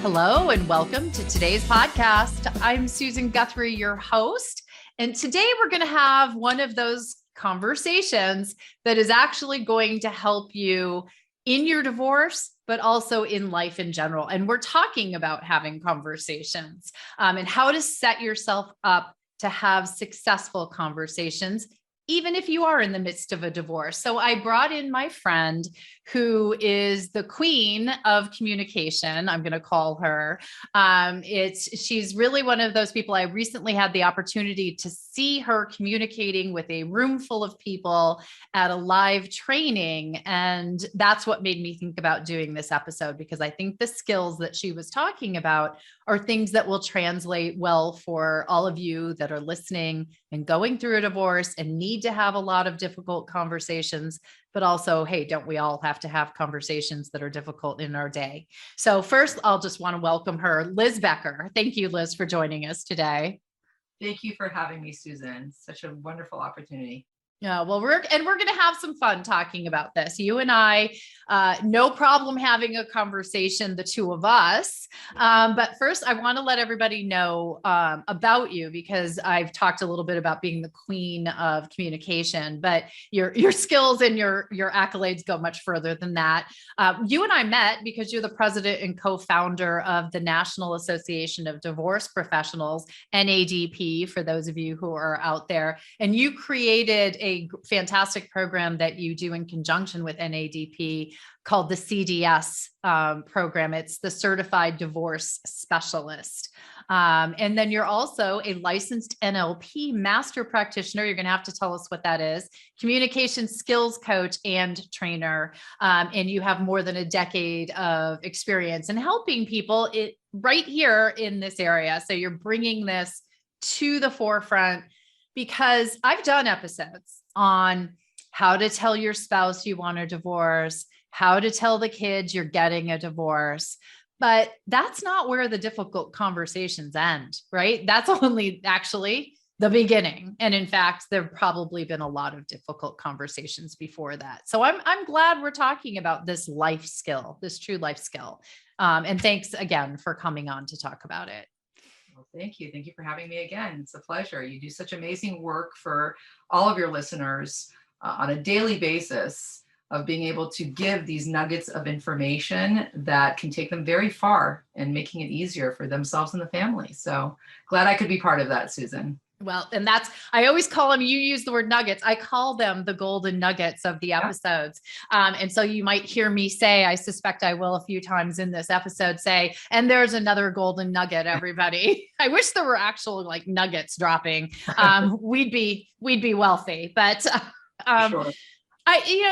Hello and welcome to today's podcast. I'm Susan Guthrie, your host. And today we're going to have one of those conversations that is actually going to help you in your divorce, but also in life in general. And we're talking about having conversations and how to set yourself up to have successful conversations, even if you are in the midst of a divorce. So I brought in my friend who is the queen of communication. I'm going to call her. She's really one of those people. I recently had the opportunity to see her communicating with a room full of people at a live training. And that's what made me think about doing this episode, because I think the skills that she was talking about are things that will translate well for all of you that are listening and going through a divorce and need to have a lot of difficult conversations. But also, hey, don't we all have to have conversations that are difficult in our day? So first, I'll just want to welcome her, Liz Becker. Thank you, Liz, for joining us today. Thank you for having me, Susan. Such a wonderful opportunity. Yeah, well, we're going to have some fun talking about this. You and I, no problem having a conversation, the two of us. But first, I want to let everybody know about you, because I've talked a little bit about being the queen of communication, but your skills and your accolades go much further than that. You and I met because you're the president and co-founder of the National Association of Divorce Professionals, NADP, for those of you who are out there, and you created a fantastic program that you do in conjunction with NADP called the CDS program. It's the Certified Divorce Specialist. And then you're also a licensed NLP master practitioner. You're going to have to tell us what that is. Communication skills coach and trainer. And you have more than a decade of experience in helping people right here in this area. So you're bringing this to the forefront, because I've done episodes on how to tell your spouse you want a divorce, how to tell the kids you're getting a divorce. But that's not where the difficult conversations end, right? That's only actually the beginning. And in fact, there've probably been a lot of difficult conversations before that. So I'm glad we're talking about this life skill, this true life skill. And thanks again for coming on to talk about it. Well, thank you. Thank you for having me again. It's a pleasure. You do such amazing work for all of your listeners on a daily basis, of being able to give these nuggets of information that can take them very far and making it easier for themselves and the family. So glad I could be part of that, Susan. Well, and I always call them, you use the word nuggets. I call them the golden nuggets of the episodes. And so you might hear me say, I suspect I will a few times in this episode say, and there's another golden nugget, everybody. I wish there were actual like nuggets dropping. We'd be wealthy, but Sure.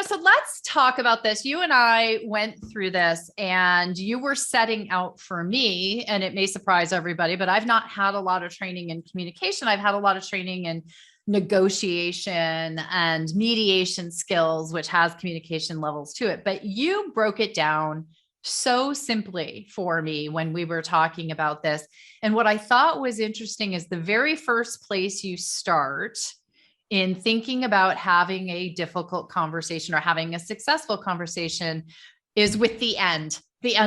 So let's talk about this. You and I went through this, and you were setting out for me, and it may surprise everybody, but I've not had a lot of training in communication. I've had a lot of training in negotiation and mediation skills, which has communication levels to it. But you broke it down so simply for me when we were talking about this. And what I thought was interesting is the very first place you start in thinking about having a difficult conversation or having a successful conversation is with the end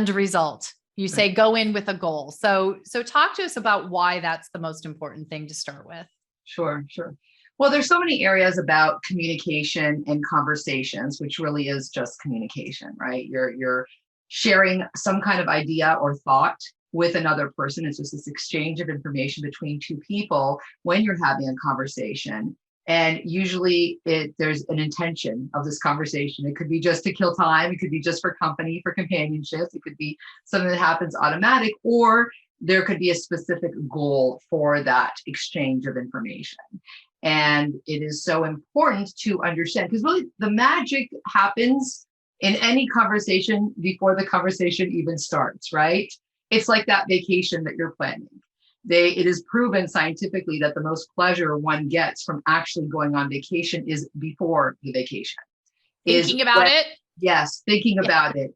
result. You say, go in with a goal. So talk to us about why that's the most important thing to start with. Sure. Well, there's so many areas about communication and conversations, which really is just communication, right? You're sharing some kind of idea or thought with another person. It's just this exchange of information between two people when you're having a conversation. And usually there's an intention of this conversation. It could be just to kill time. It could be just for company, for companionship. It could be something that happens automatic, or there could be a specific goal for that exchange of information. And it is so important to understand, because really the magic happens in any conversation before the conversation even starts, right? It's like that vacation that you're planning. It is proven scientifically that the most pleasure one gets from actually going on vacation is before the vacation. Thinking about it? Yes, thinking about it.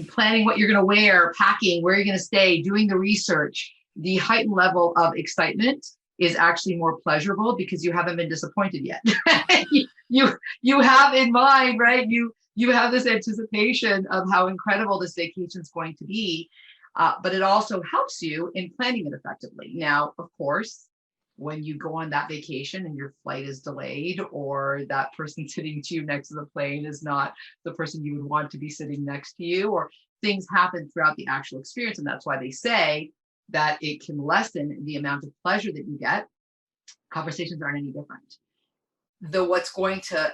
Planning what you're going to wear, packing, where you're going to stay, doing the research. The heightened level of excitement is actually more pleasurable because you haven't been disappointed yet. you have in mind, right? You have this anticipation of how incredible this vacation is going to be. but it also helps you in planning it effectively. Now, of course, when you go on that vacation and your flight is delayed, or that person sitting to you next to the plane is not the person you would want to be sitting next to you, or things happen throughout the actual experience. And that's why they say that it can lessen the amount of pleasure that you get. Conversations aren't any different. Though what's going to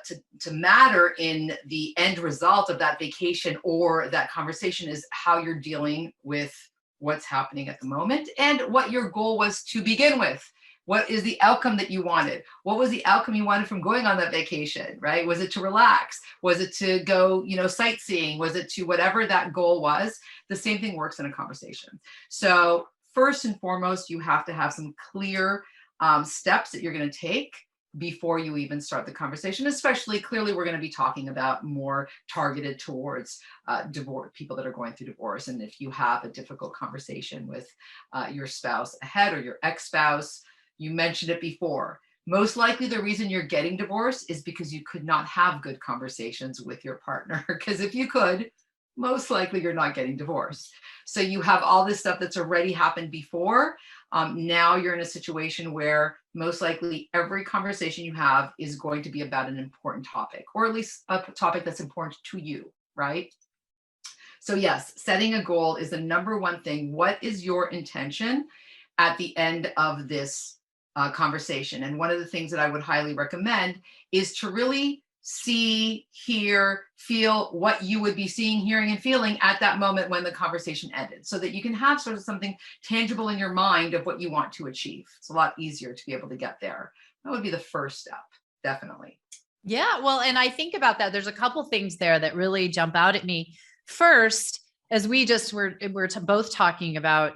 matter in the end result of that vacation or that conversation is how you're dealing with what's happening at the moment and what your goal was to begin with. What is the outcome that you wanted? What was the outcome you wanted from going on that vacation, right? Was it to relax? Was it to go, sightseeing? Was it to whatever that goal was? The same thing works in a conversation. So first and foremost, you have to have some clear steps that you're going to take before you even start the conversation. Especially, clearly, we're going to be talking about more targeted towards divorce, people that are going through divorce. And if you have a difficult conversation with your spouse ahead, or your ex-spouse, you mentioned it before. Most likely the reason you're getting divorced is because you could not have good conversations with your partner. Because if you could, most likely you're not getting divorced. So you have all this stuff that's already happened before. Now you're in a situation where most likely every conversation you have is going to be about an important topic, or at least a topic that's important to you, right? So yes, setting a goal is the number one thing. What is your intention at the end of this conversation? And one of the things that I would highly recommend is to really see, hear, feel what you would be seeing, hearing, and feeling at that moment when the conversation ended, so that you can have sort of something tangible in your mind of what you want to achieve. It's a lot easier to be able to get there. That would be the first step, definitely. Yeah, well, and I think about that. There's a couple things there that really jump out at me. First, as we just were both talking about,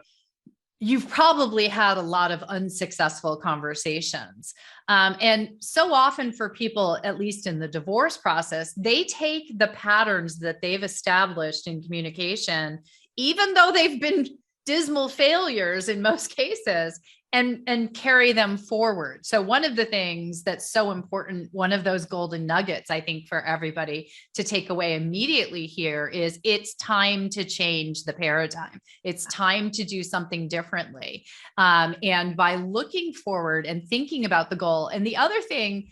you've probably had a lot of unsuccessful conversations. And so often for people, at least in the divorce process, they take the patterns that they've established in communication, even though they've been dismal failures in most cases, and carry them forward. So one of the things that's so important, one of those golden nuggets, I think, for everybody to take away immediately here is it's time to change the paradigm. It's time to do something differently. And by looking forward and thinking about the goal. And the other thing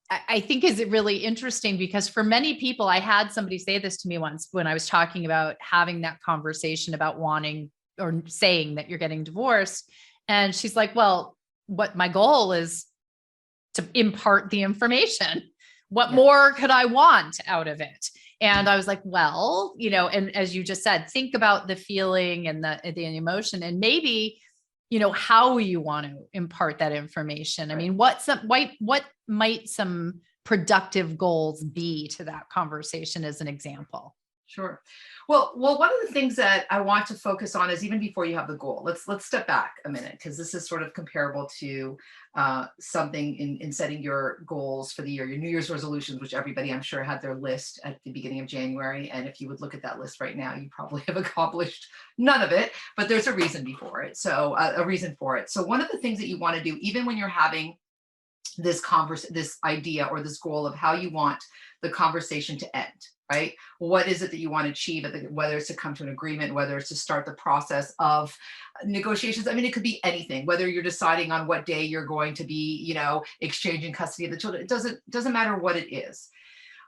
I think is really interesting, because for many people, I had somebody say this to me once when I was talking about having that conversation about wanting or saying that you're getting divorced. And she's like, well, what my goal is to impart the information. What more could I want out of it? And I was like, well, and as you just said, think about the feeling and the emotion, and maybe, how you want to impart that information. I mean, what might some productive goals be to that conversation, as an example? Sure. Well, one of the things that I want to focus on is, even before you have the goal, let's step back a minute, because this is sort of comparable to something in setting your goals for the year, your New Year's resolutions, which everybody, I'm sure, had their list at the beginning of January. And if you would look at that list right now, you probably have accomplished none of it, but there's a reason before it. So a reason for it. So one of the things that you want to do, even when you're having this idea or this goal of how you want the conversation to end, right? What is it that you want to achieve, whether it's to come to an agreement, whether it's to start the process of negotiations. I mean, it could be anything, whether you're deciding on what day you're going to be, exchanging custody of the children. It doesn't matter what it is.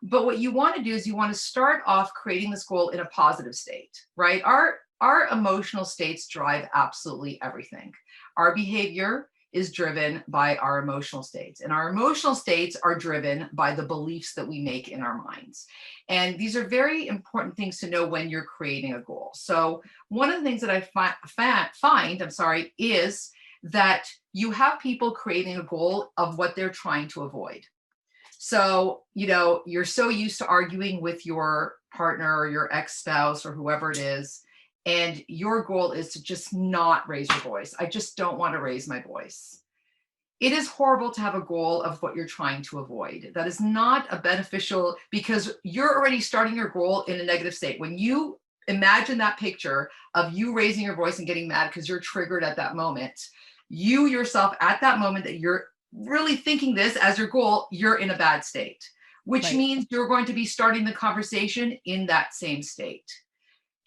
But what you want to do is you want to start off creating this goal in a positive state, right? Our emotional states drive absolutely everything. Our behavior is driven by our emotional states, and our emotional states are driven by the beliefs that we make in our minds. And these are very important things to know when you're creating a goal. So one of the things that I find is that you have people creating a goal of what they're trying to avoid. So, you're so used to arguing with your partner or your ex-spouse or whoever it is, and your goal is to just not raise your voice. I just don't want to raise my voice. It is horrible to have a goal of what you're trying to avoid. That is not a beneficial, because you're already starting your goal in a negative state. When you imagine that picture of you raising your voice and getting mad because you're triggered at that moment, you yourself at that moment that you're really thinking this as your goal, you're in a bad state, which means you're going to be starting the conversation in that same state.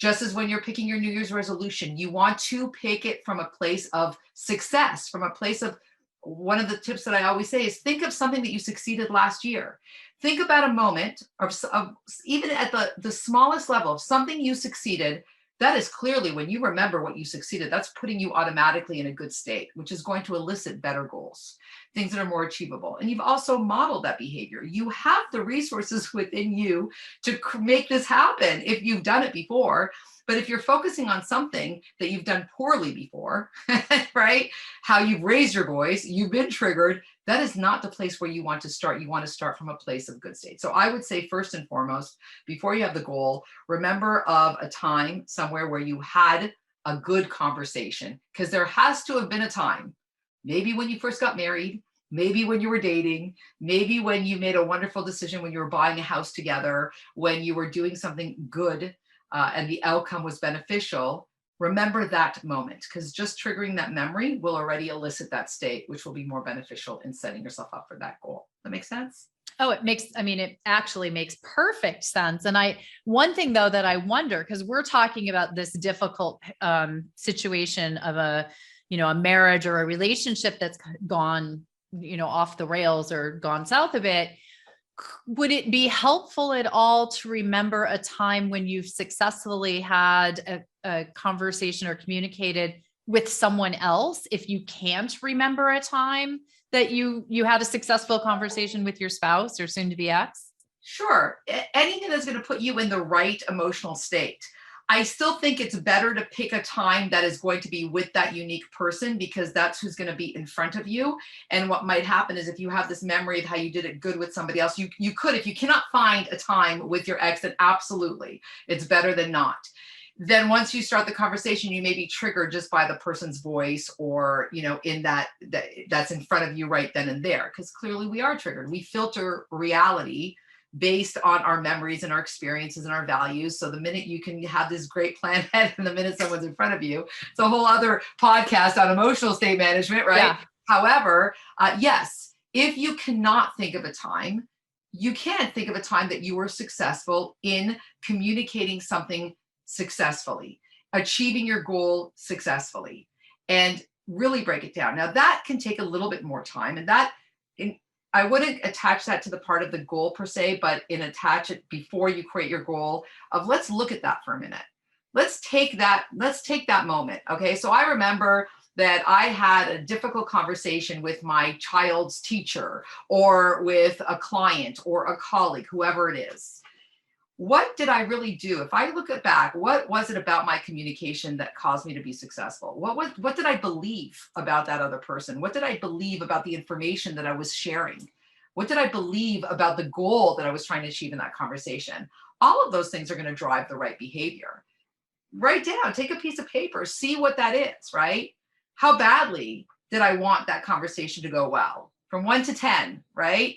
Just as when you're picking your New Year's resolution, you want to pick it from a place of success, from a place of, one of the tips that I always say is think of something that you succeeded last year. Think about a moment of even at the smallest level of something you succeeded. That is clearly, when you remember what you succeeded, that's putting you automatically in a good state, which is going to elicit better goals, things that are more achievable. And you've also modeled that behavior. You have the resources within you to make this happen if you've done it before. But if you're focusing on something that you've done poorly before, right? How you've raised your voice, you've been triggered, that is not the place where you want to start. You want to start from a place of good state. So I would say, first and foremost, before you have the goal, remember of a time somewhere where you had a good conversation, because there has to have been a time, maybe when you first got married, maybe when you were dating, maybe when you made a wonderful decision, when you were buying a house together, when you were doing something good, and the outcome was beneficial. Remember that moment, because just triggering that memory will already elicit that state, which will be more beneficial in setting yourself up for that goal. That makes sense? Oh, it actually makes perfect sense. And one thing though, that I wonder, because we're talking about this difficult situation of a marriage or a relationship that's gone, off the rails or gone south a bit. Would it be helpful at all to remember a time when you've successfully had a conversation or communicated with someone else, if you can't remember a time that you had a successful conversation with your spouse or soon to be ex? Sure. Anything that's going to put you in the right emotional state. I still think it's better to pick a time that is going to be with that unique person, because that's who's going to be in front of you. And what might happen is if you have this memory of how you did it good with somebody else, you could, if you cannot find a time with your ex, then absolutely, it's better than not. Then once you start the conversation, you may be triggered just by the person's voice, or, in that's in front of you right then and there, because clearly we are triggered. We filter reality based on our memories and our experiences and our values. So the minute you can have this great plan ahead and the minute someone's in front of you, it's a whole other podcast on emotional state management, right? Yeah. However, yes, if you cannot think of a time, you can think of a time that you were successful in communicating something successfully, achieving your goal successfully, and really break it down. Now that can take a little bit more time, and I wouldn't attach that to the part of the goal per se, but attach it before you create your goal of, let's look at that for a minute. Let's take that moment. Okay. So I remember that I had a difficult conversation with my child's teacher, or with a client or a colleague, whoever it is. What did I really do? If I look back, what was it about my communication that caused me to be successful? What did I believe about that other person? What did I believe about the information that I was sharing? What did I believe about the goal that I was trying to achieve in that conversation? All of those things are going to drive the right behavior. Write down, take a piece of paper, see what that is, right? How badly did I want that conversation to go well? From 1 to 10, right?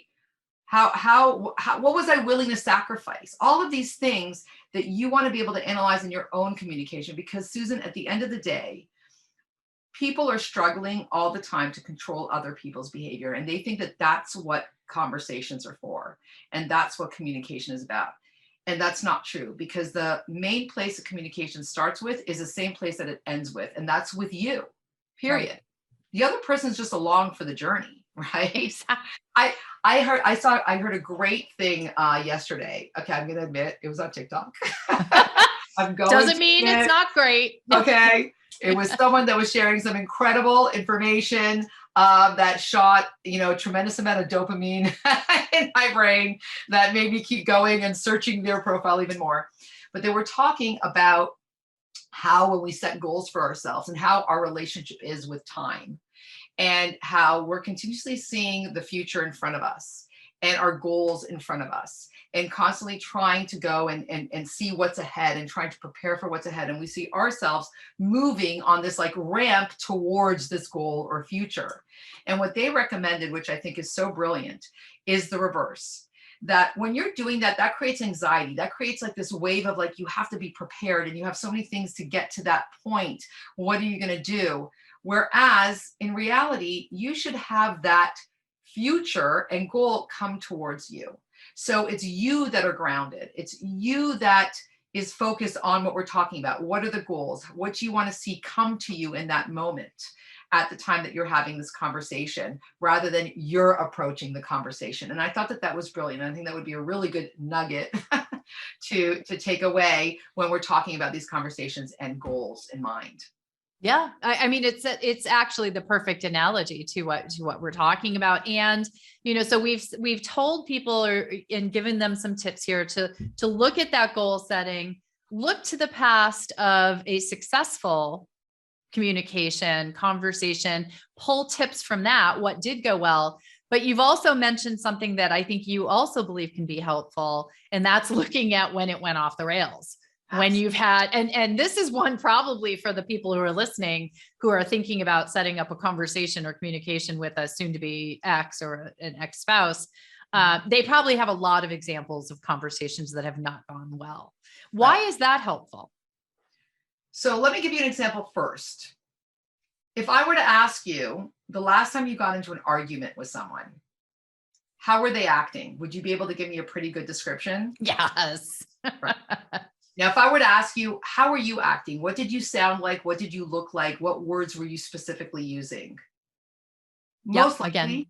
What was I willing to sacrifice? All of these things that you want to be able to analyze in your own communication, because Susan, at the end of the day, people are struggling all the time to control other people's behavior, and they think that that's what conversations are for, and that's what communication is about. And that's not true, because the main place that communication starts with is the same place that it ends with, and that's with you, period. Right. The other person's just along for the journey, right? I heard a great thing yesterday. Okay, I'm gonna admit it was on TikTok. Doesn't mean it's not great. Okay, it was someone that was sharing some incredible information that shot, a tremendous amount of dopamine in my brain that made me keep going and searching their profile even more. But they were talking about how, when we set goals for ourselves, and how our relationship is with time, and how we're continuously seeing the future in front of us and our goals in front of us, and constantly trying to go and see what's ahead and trying to prepare for what's ahead. And we see ourselves moving on this ramp towards this goal or future. And what they recommended, which I think is so brilliant, is the reverse. That when you're doing that, that creates anxiety. That creates this wave of you have to be prepared, and you have so many things to get to that point. What are you going to do? Whereas in reality, you should have that future and goal come towards you. So it's you that are grounded. It's you that is focus on what we're talking about. What are the goals? What do you want to see come to you in that moment at the time that you're having this conversation, rather than you're approaching the conversation? And I thought that that was brilliant. I think that would be a really good nugget to take away when we're talking about these conversations and goals in mind. Yeah. I mean, it's actually the perfect analogy to what we're talking about. And, so we've told people and given them some tips here to look at that goal setting, look to the past of a successful communication, conversation, pull tips from that, what did go well. But you've also mentioned something that I think you also believe can be helpful, and that's looking at when it went off the rails. When you've had, and this is one probably for the people who are listening, who are thinking about setting up a conversation or communication with a soon to be ex or an ex-spouse. They probably have a lot of examples of conversations that have not gone well. Why is that helpful? So let me give you an example first. If I were to ask you the last time you got into an argument with someone, how were they acting? Would you be able to give me a pretty good description? Yes. Right. Now, if I were to ask you, how are you acting? What did you sound like? What did you look like? What words were you specifically using? Most likely, again,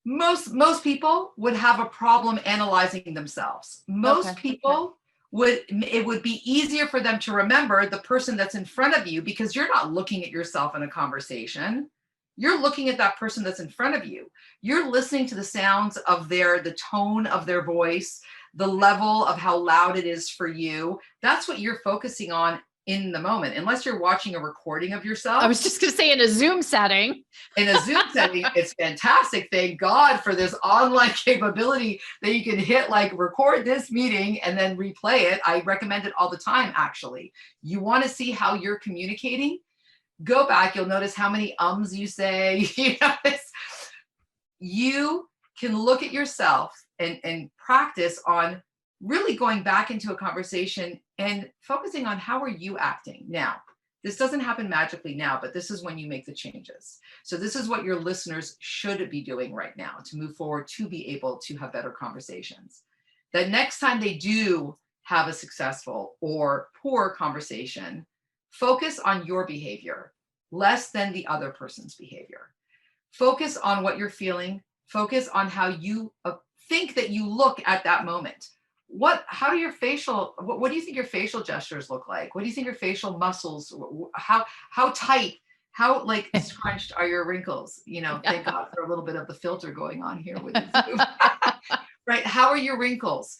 most people would have a problem analyzing themselves. Most people it would be easier for them to remember the person that's in front of you, because you're not looking at yourself in a conversation. You're looking at that person that's in front of you. You're listening to the sounds of the tone of their voice, the level of how loud it is for you. That's what you're focusing on in the moment, unless you're watching a recording of yourself. I was just going to say, in a Zoom setting. In a Zoom setting, it's fantastic. Thank God for this online capability that you can hit record this meeting and then replay it. I recommend it all the time, actually. You want to see how you're communicating? Go back. You'll notice how many ums you say. You can look at yourself and practice on really going back into a conversation and focusing on how are you acting now. This doesn't happen magically now, but this is when you make the changes. So this is what your listeners should be doing right now to move forward, to be able to have better conversations. The next time they do have a successful or poor conversation, focus on your behavior less than the other person's behavior. Focus on what you're feeling. Focus on how you think that you look at that moment. What do you think your facial gestures look like? What do you think your facial muscles, how tight, how scrunched are your wrinkles? Thank God for a little bit of the filter going on here with Zoom. Right? How are your wrinkles?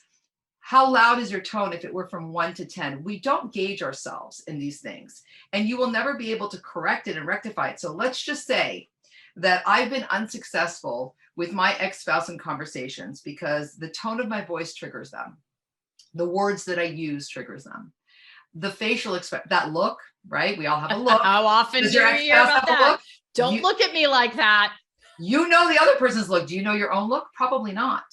How loud is your tone if it were from 1 to 10? We don't gauge ourselves in these things, and you will never be able to correct it and rectify it. So let's just say that I've been unsuccessful with my ex-spouse in conversations because the tone of my voice triggers them. The words that I use triggers them. The facial that look, right? We all have a look. How often do you hear about that? Don't look at me like that. You know the other person's look. Do you know your own look? Probably not.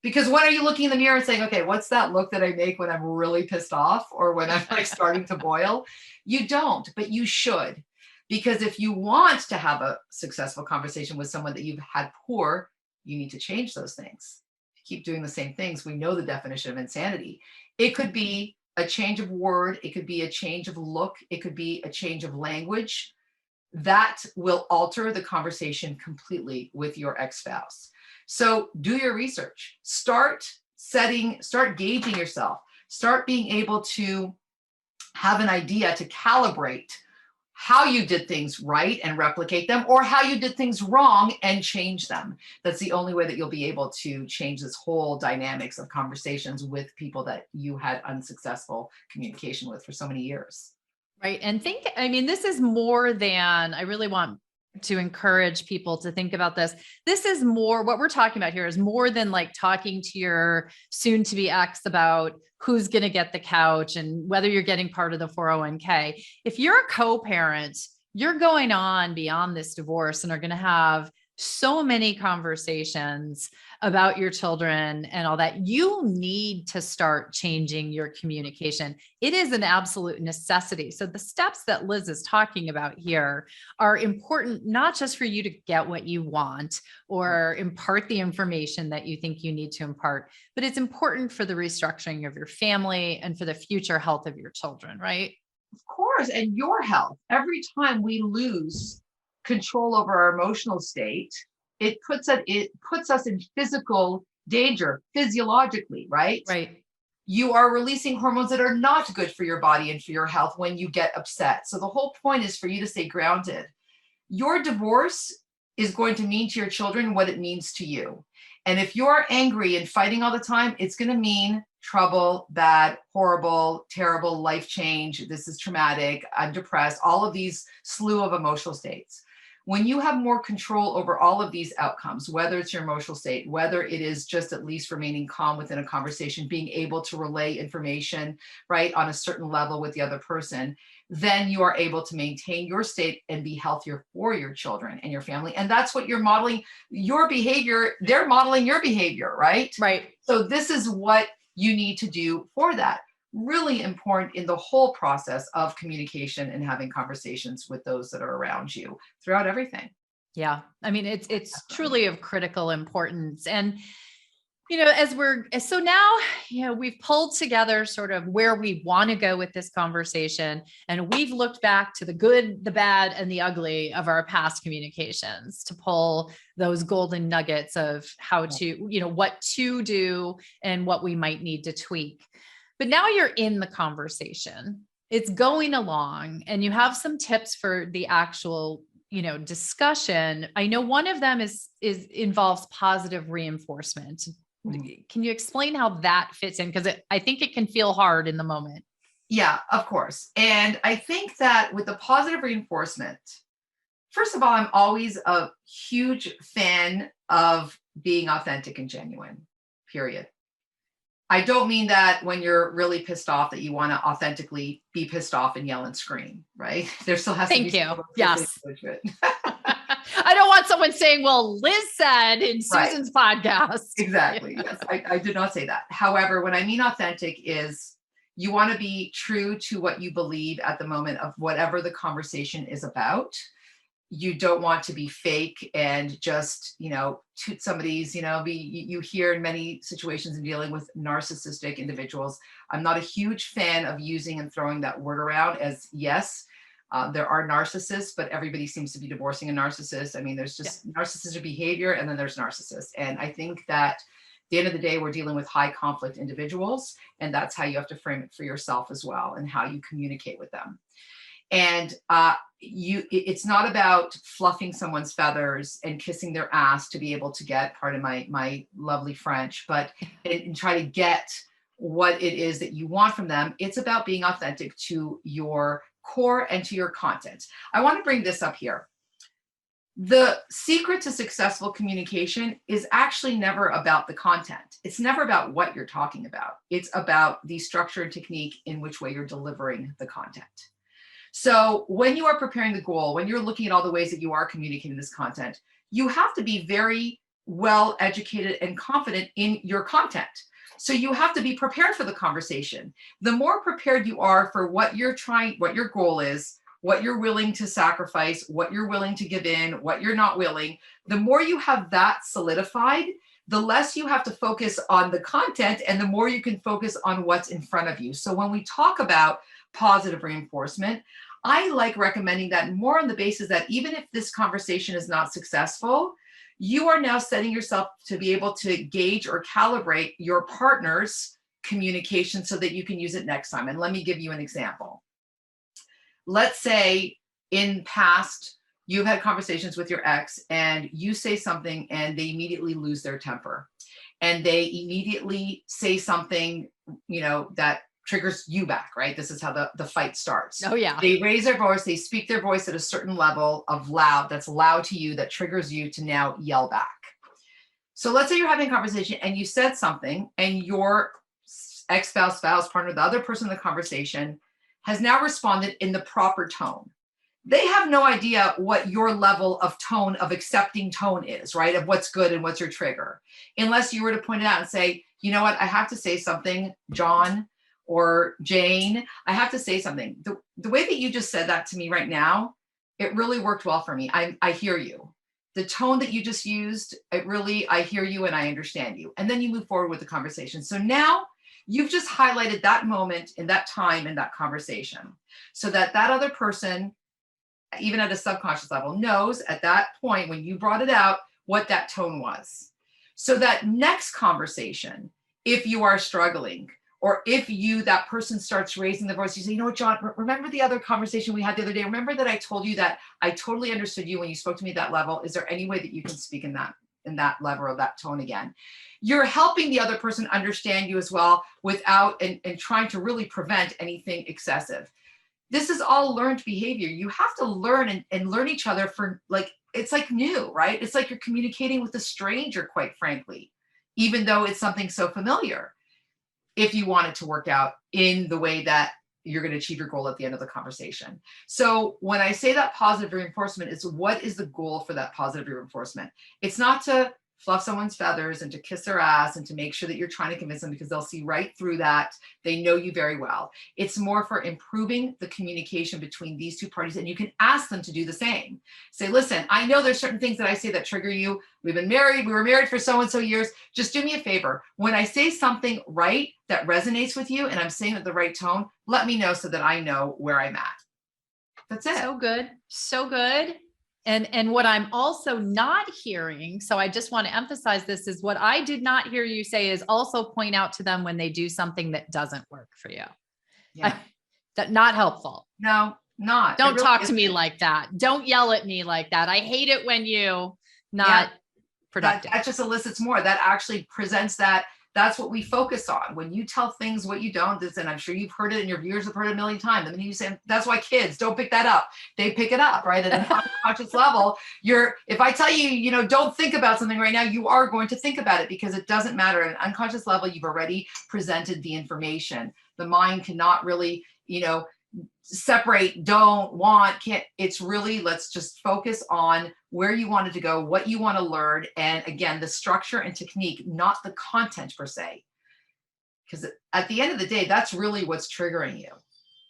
Because when are you looking in the mirror and saying, okay, what's that look that I make when I'm really pissed off or when I'm starting to boil? You don't, but you should. Because if you want to have a successful conversation with someone that you've had poor, you need to change those things. If you keep doing the same things, we know the definition of insanity. It could be a change of word. It could be a change of look. It could be a change of language. That will alter the conversation completely with your ex-spouse. So do your research. Start gauging yourself. Start being able to have an idea to calibrate how you did things right and replicate them, or how you did things wrong and change them. That's the only way that you'll be able to change this whole dynamics of conversations with people that you had unsuccessful communication with for so many years. Right. And this is more than, I really want to encourage people to think about this. This is more, what we're talking about here is more than talking to your soon to be ex about who's going to get the couch and whether you're getting part of the 401k. If you're a co-parent, you're going on beyond this divorce and are going to have so many conversations about your children and all that, you need to start changing your communication. It is an absolute necessity. So the steps that Liz is talking about here are important, not just for you to get what you want or impart the information that you think you need to impart, but it's important for the restructuring of your family and for the future health of your children, right? Of course, and your health. Every time we lose control over our emotional state, it puts us in physical danger physiologically, right? Right. You are releasing hormones that are not good for your body and for your health when you get upset. So the whole point is for you to stay grounded. Your divorce is going to mean to your children what it means to you. And if you're angry and fighting all the time, it's going to mean trouble, bad, horrible, terrible, life change. This is traumatic. I'm depressed, all of these slew of emotional states. When you have more control over all of these outcomes, whether it's your emotional state, whether it is just at least remaining calm within a conversation, being able to relay information, right, on a certain level with the other person, then you are able to maintain your state and be healthier for your children and your family. And that's what you're modeling your behavior. They're modeling your behavior, right? Right. So this is what you need to do for that. Really important in the whole process of communication and having conversations with those that are around you throughout everything. Yeah. I mean, it's truly of critical importance. And, so now, we've pulled together sort of where we want to go with this conversation. And we've looked back to the good, the bad, and the ugly of our past communications to pull those golden nuggets of how to, what to do and what we might need to tweak. But now you're in the conversation, it's going along, and you have some tips for the actual, discussion. I know one of them involves positive reinforcement. Can you explain how that fits in? Because I think it can feel hard in the moment. Yeah, of course. And I think that with the positive reinforcement, first of all, I'm always a huge fan of being authentic and genuine, period. I don't mean that when you're really pissed off that you want to authentically be pissed off and yell and scream, right? There still has to be. Thank you. Yes. I don't want someone saying, well, Liz said in Susan's podcast. Exactly. Yes, I did not say that. However, when I mean authentic is you want to be true to what you believe at the moment of whatever the conversation is about. You don't want to be fake and just, toot somebody's, you hear in many situations in dealing with narcissistic individuals. I'm not a huge fan of using and throwing that word around as yes, there are narcissists, but everybody seems to be divorcing a narcissist. I mean, there's just narcissistic behavior and then there's narcissists. And I think that at the end of the day, we're dealing with high conflict individuals, and that's how you have to frame it for yourself as well and how you communicate with them. And it's not about fluffing someone's feathers and kissing their ass to be able to get, pardon my lovely French, but and try to get what it is that you want from them. It's about being authentic to your core and to your content. I want to bring this up here. The secret to successful communication is actually never about the content. It's never about what you're talking about. It's about the structure and technique in which way you're delivering the content. So when you are preparing the goal, when you're looking at all the ways that you are communicating this content, you have to be very well educated and confident in your content. So you have to be prepared for the conversation. The more prepared you are for what your goal is, what you're willing to sacrifice, what you're willing to give in, what you're not willing, the more you have that solidified, the less you have to focus on the content and the more you can focus on what's in front of you. So when we talk about positive reinforcement, I like recommending that more on the basis that even if this conversation is not successful, you are now setting yourself to be able to gauge or calibrate your partner's communication so that you can use it next time. And let me give you an example. Let's say in past, you've had conversations with your ex and you say something and they immediately lose their temper. And they immediately say something, that triggers you back, right? This is how the fight starts. Oh yeah. They raise their voice, they speak their voice at a certain level of loud, that's loud to you, that triggers you to now yell back. So let's say you're having a conversation and you said something and your ex-spouse, partner, the other person in the conversation has now responded in the proper tone. they have no idea what your level of tone, of accepting tone is, right? Of what's good and what's your trigger. Unless you were to point it out and say, you know what, I have to say something, John or Jane, I have to say something. The way that you just said that to me right now, it really worked well for me. I hear you. The tone that you just used, I hear you and I understand you. And then you move forward with the conversation. So now you've just highlighted that moment in that time in that conversation so that that other person, even at a subconscious level, knows at that point when you brought it out what that tone was. So that next conversation, if you are struggling, or if that person starts raising the voice, you say, you know what, John, remember the other conversation we had the other day? Remember that I told you that I totally understood you when you spoke to me at that level. Is there any way that you can speak in that level or that tone again? You're helping the other person understand you as well without and trying to really prevent anything excessive. This is all learned behavior. You have to learn and learn each other for it's like new, right? It's like you're communicating with a stranger, quite frankly, even though it's something so familiar. If you want it to work out in the way that you're going to achieve your goal at the end of the conversation. So when I say that positive reinforcement is what is the goal for that positive reinforcement? It's not to fluff someone's feathers and to kiss their ass and to make sure that you're trying to convince them because they'll see right through that. They know you very well. It's more for improving the communication between these two parties. And you can ask them to do the same. Say, listen, I know there's certain things that I say that trigger you. We were married for so-and-so years. Just do me a favor. When I say something right that resonates with you and I'm saying it at the right tone, let me know so that I know where I'm at. That's it. So good. So good. And what I'm also not hearing, so I just want to emphasize this, is what I did not hear you say is also point out to them when they do something that doesn't work for you. Yeah. That not helpful. No, not. Don't talk to me like that. Don't yell at me like that. I hate it when you not productive. That just elicits more. That actually presents that. That's what we focus on. When you tell things what you don't, and I'm sure you've heard it and your viewers have heard it a million times. I mean, you say, that's why kids don't pick that up. They pick it up, right? At an unconscious level, if I tell you, don't think about something right now, you are going to think about it because it doesn't matter. At an unconscious level, you've already presented the information. The mind cannot really, separate, don't, want, can't. It's really, let's just focus on where you wanted to go, what you want to learn. And again, the structure and technique, not the content per se. Because at the end of the day, that's really what's triggering you.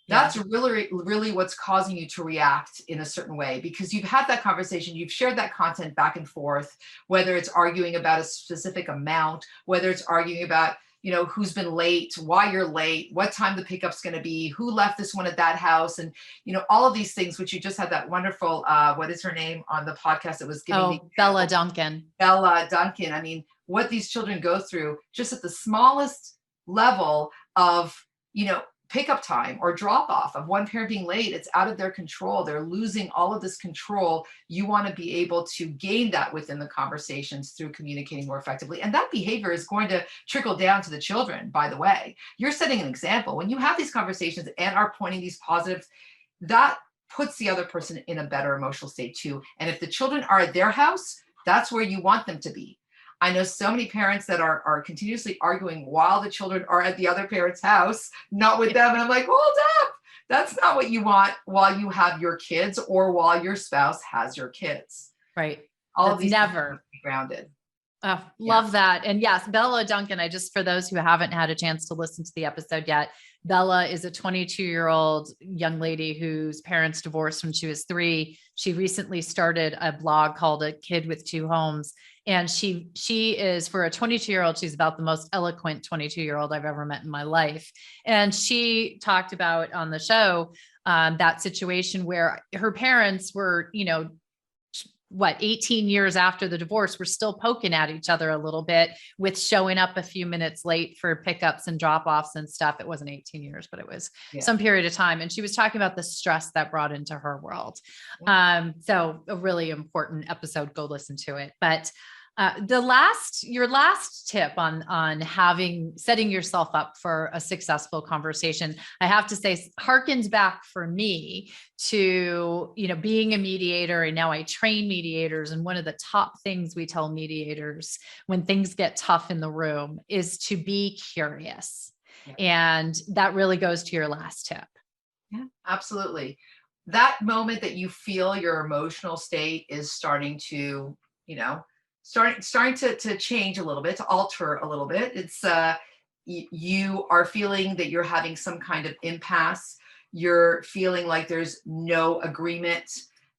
That's really, really what's causing you to react in a certain way, because you've had that conversation, you've shared that content back and forth, whether it's arguing about a specific amount, whether it's arguing about who's been late, why you're late, what time the pickup's going to be, who left this one at that house. And, all of these things, which you just had that wonderful, what is her name on the podcast that was giving me? Bella Duncan. Bella Duncan. I mean, what these children go through just at the smallest level of, pickup time or drop off of one parent being late, it's out of their control. They're losing all of this control. You want to be able to gain that within the conversations through communicating more effectively. And that behavior is going to trickle down to the children, by the way. You're setting an example. When you have these conversations and are pointing these positives, that puts the other person in a better emotional state too. And if the children are at their house, that's where you want them to be. I know so many parents that are continuously arguing while the children are at the other parent's house, not with them. And I'm like, hold up. That's not what you want while you have your kids or while your spouse has your kids. Right. All That's of these never be grounded. Oh, love that. And yes, Bella Duncan, for those who haven't had a chance to listen to the episode yet, Bella is a 22-year-old young lady whose parents divorced when she was 3. She recently started a blog called A Kid with Two Homes. And she is, for a 22-year-old, she's about the most eloquent 22-year-old I've ever met in my life. And she talked about on the show that situation where her parents were, 18 years after the divorce, we're still poking at each other a little bit with showing up a few minutes late for pickups and drop-offs and stuff. It wasn't 18 years, but it was some period of time. And she was talking about the stress that brought into her world. So a really important episode, go listen to it. But your last tip on setting yourself up for a successful conversation, I have to say, harkens back for me to, being a mediator. And now I train mediators. And one of the top things we tell mediators when things get tough in the room is to be curious. Yeah. And that really goes to your last tip. Yeah, absolutely. that moment that you feel your emotional state is starting to, starting to change a little bit, to alter a little bit. It's you are feeling that you're having some kind of impasse. You're feeling like there's no agreement,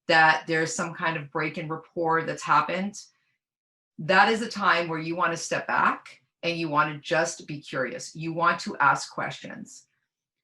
that there's some kind of break in rapport that's happened. That is a time where you want to step back and you want to just be curious. You want to ask questions.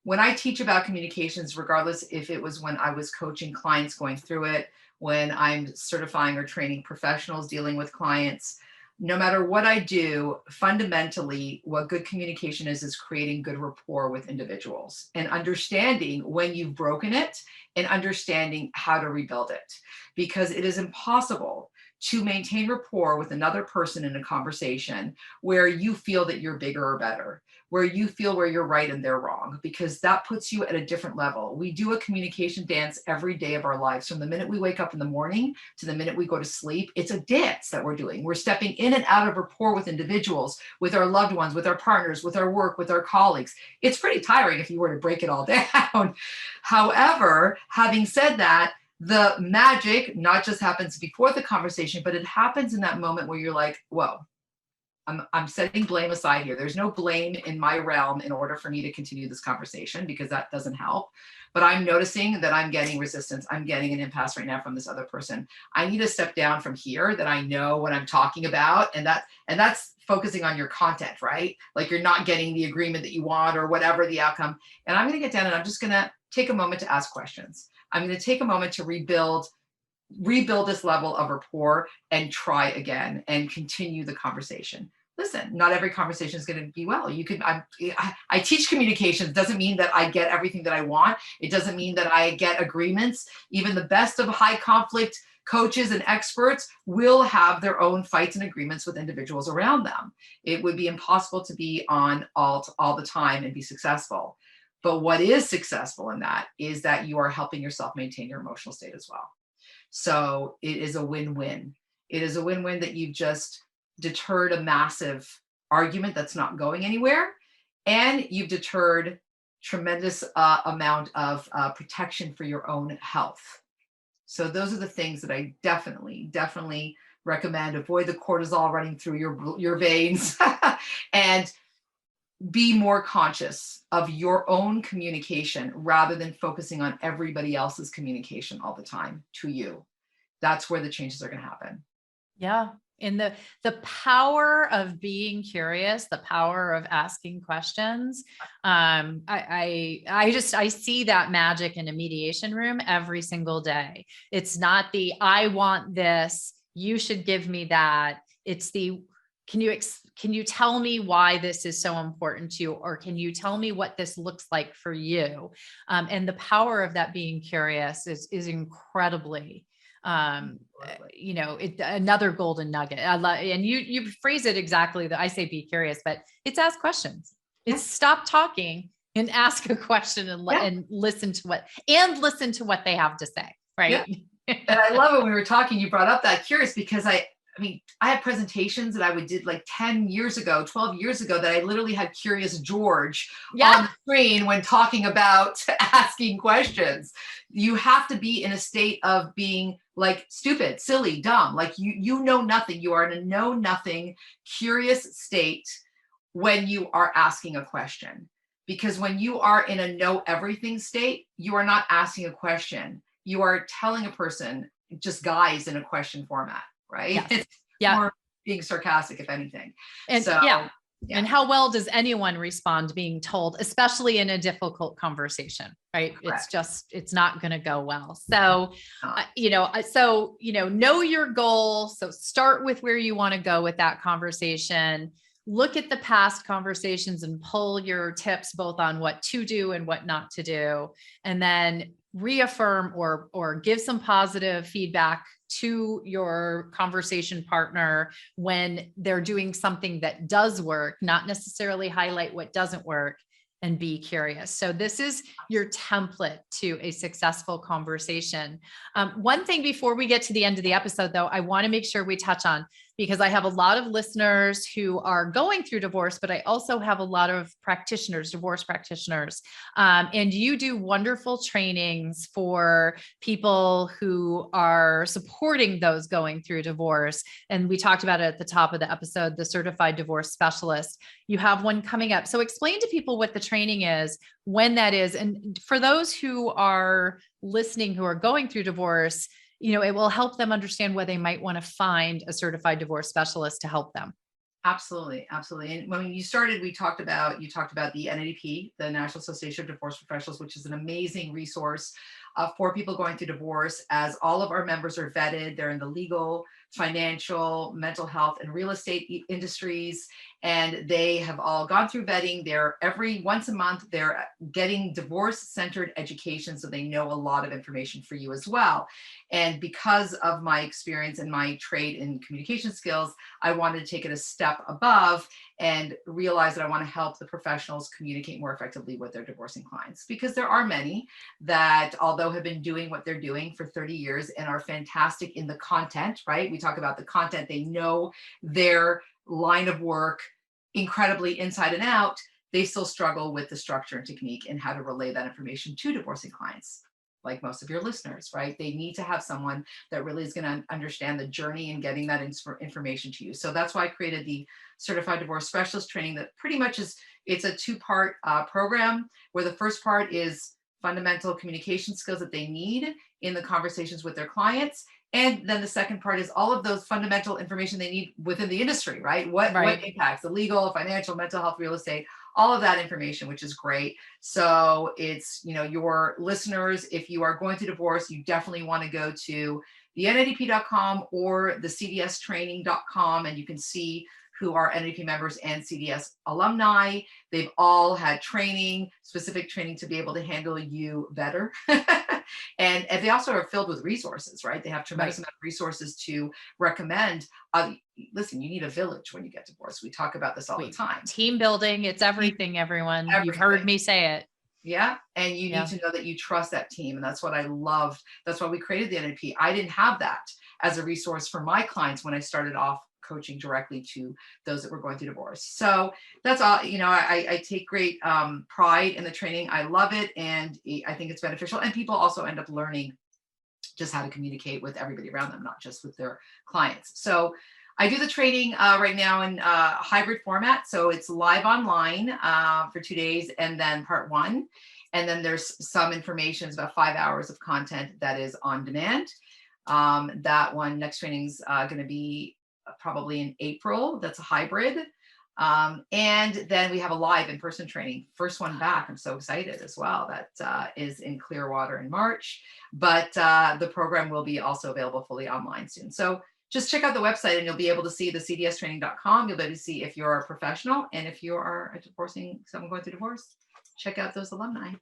When I teach about communications, regardless if it was when I was coaching clients going through it, when I'm certifying or training professionals dealing with clients, no matter what I do, fundamentally, what good communication is creating good rapport with individuals and understanding when you've broken it and understanding how to rebuild it. Because it is impossible to maintain rapport with another person in a conversation where you feel that you're bigger or better, where you feel where you're right and they're wrong, because that puts you at a different level. We do a communication dance every day of our lives. From the minute we wake up in the morning to the minute we go to sleep, it's a dance that we're doing. We're stepping in and out of rapport with individuals, with our loved ones, with our partners, with our work, with our colleagues. It's pretty tiring if you were to break it all down. However, having said that, the magic not just happens before the conversation, but it happens in that moment where you're like, whoa, I'm setting blame aside here. There's no blame in my realm in order for me to continue this conversation, because that doesn't help. But I'm noticing that I'm getting resistance. I'm getting an impasse right now from this other person. I need to step down from here, that I know what I'm talking about. And that's focusing on your content, right? Like you're not getting the agreement that you want or whatever the outcome. And I'm going to get down and I'm just going to take a moment to ask questions. I'm going to take a moment to rebuild this level of rapport and try again and continue the conversation. Listen, not every conversation is going to be well. I teach communications. Doesn't mean that I get everything that I want. It doesn't mean that I get agreements. Even the best of high conflict coaches and experts will have their own fights and agreements with individuals around them. It would be impossible to be on all the time and be successful. But what is successful in that is that you are helping yourself maintain your emotional state as well. So it is a win-win. It is a win-win that you've just deterred a massive argument that's not going anywhere, and you've deterred tremendous amount of protection for your own health. So those are the things that I definitely recommend. Avoid the cortisol running through your veins and be more conscious of your own communication rather than focusing on everybody else's communication all the time to you. That's where the changes are going to happen. Yeah. And the power of being curious, the power of asking questions. I see that magic in a mediation room every single day. It's not the, I want this, you should give me that. It's the, can you tell me why this is so important to you? Or can you tell me what this looks like for you? And the power of that being curious is incredibly, another golden nugget. I love, and you phrase it exactly that I say, be curious, but it's ask questions. It's stop talking and ask a question and listen to what they have to say. Right. Yeah. And I love it. When we were talking, you brought up that curious, because I had presentations that I did like 10 years ago, 12 years ago, that I literally had Curious George on the screen when talking about asking questions. You have to be in a state of being like stupid, silly, dumb, like you know nothing. You are in a know nothing, curious state when you are asking a question. Because when you are in a know everything state, you are not asking a question. You are telling a person just guys in a question format. Right? Yes. It's more being sarcastic, if anything. And and how well does anyone respond being told, especially in a difficult conversation, right? Correct. It's not going to go well. So, know your goal. So start with where you want to go with that conversation. Look at the past conversations and pull your tips both on what to do and what not to do. And then reaffirm or give some positive feedback to your conversation partner when they're doing something that does work, not necessarily highlight what doesn't work, and be curious. So this is your template to a successful conversation. One thing before we get to the end of the episode, though, I want to make sure we touch on, because I have a lot of listeners who are going through divorce, but I also have a lot of practitioners, divorce practitioners. And you do wonderful trainings for people who are supporting those going through divorce. And we talked about it at the top of the episode, the certified divorce specialist. You have one coming up. So explain to people what the training is, when that is. And for those who are listening, who are going through divorce, it will help them understand where they might want to find a certified divorce specialist to help them. Absolutely. Absolutely. And when you started, you talked about the NADP, the National Association of Divorce Professionals, which is an amazing resource for people going through divorce, as all of our members are vetted. They're in the legal, financial, mental health, and real estate industries. And they have all gone through vetting. Once a month, they're getting divorce-centered education, so they know a lot of information for you as well. And because of my experience and my trade in communication skills, I wanted to take it a step above and realize that I want to help the professionals communicate more effectively with their divorcing clients, because there are many that, although have been doing what they're doing for 30 years and are fantastic in the content, right? We talk about the content. They know their line of work incredibly inside and out. They still struggle with the structure and technique and how to relay that information to divorcing clients. Like most of your listeners, right? They need to have someone that really is going to understand the journey and getting that information to you. So that's why I created the Certified Divorce Specialist training. That pretty much it's a two-part program, where the first part is fundamental communication skills that they need in the conversations with their clients. And then the second part is all of those fundamental information they need within the industry, right? What impacts the legal, financial, mental health, real estate, all of that information, which is great. So it's, your listeners, if you are going through divorce, you definitely want to go to the NADP.com or the CDStraining.com, and you can see who are NADP members and CDS alumni. They've all had specific training to be able to handle you better. And they also are filled with resources, right? They have tremendous amount of resources to recommend. Listen, you need a village when you get divorced. We talk about this all the time. Team building, it's everything, everyone. Everything. You've heard me say it. Yeah. And you need to know that you trust that team. And that's what I loved. That's why we created the NADP. I didn't have that as a resource for my clients when I started off coaching directly to those that were going through divorce. So that's all, I take great pride in the training. I love it. And I think it's beneficial. And people also end up learning just how to communicate with everybody around them, not just with their clients. So I do the training right now in hybrid format. So it's live online for 2 days, and then part one. And then there's some information. It's about 5 hours of content that is on demand. That one, next training's going to be probably in April. That's a hybrid. And then we have a live in-person training. First one back. I'm so excited as well. That is in Clearwater in March. But the program will be also available fully online soon. So just check out the website and you'll be able to see the cdstraining.com. You'll be able to see if you're a professional, and if you are someone going through divorce, check out those alumni.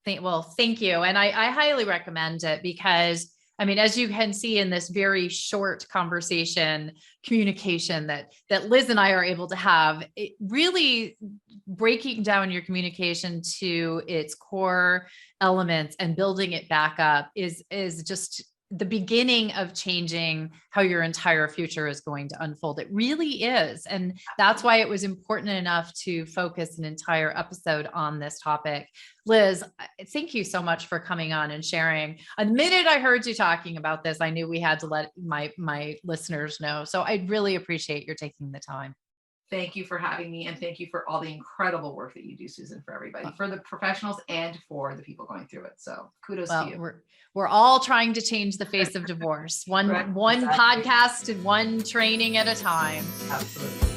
Thank you. And I highly recommend it, because as you can see in this very short conversation, communication that Liz and I are able to have, it really breaking down your communication to its core elements and building it back up is just the beginning of changing how your entire future is going to unfold. It really is. And that's why it was important enough to focus an entire episode on this topic. Liz, thank you so much for coming on and sharing. The minute I heard you talking about this, I knew we had to let my listeners know. So I really appreciate your taking the time. Thank you for having me. And thank you for all the incredible work that you do, Susan, for everybody, for the professionals and for the people going through it. So kudos to you. We're all trying to change the face of divorce, one podcast and one training at a time. Absolutely.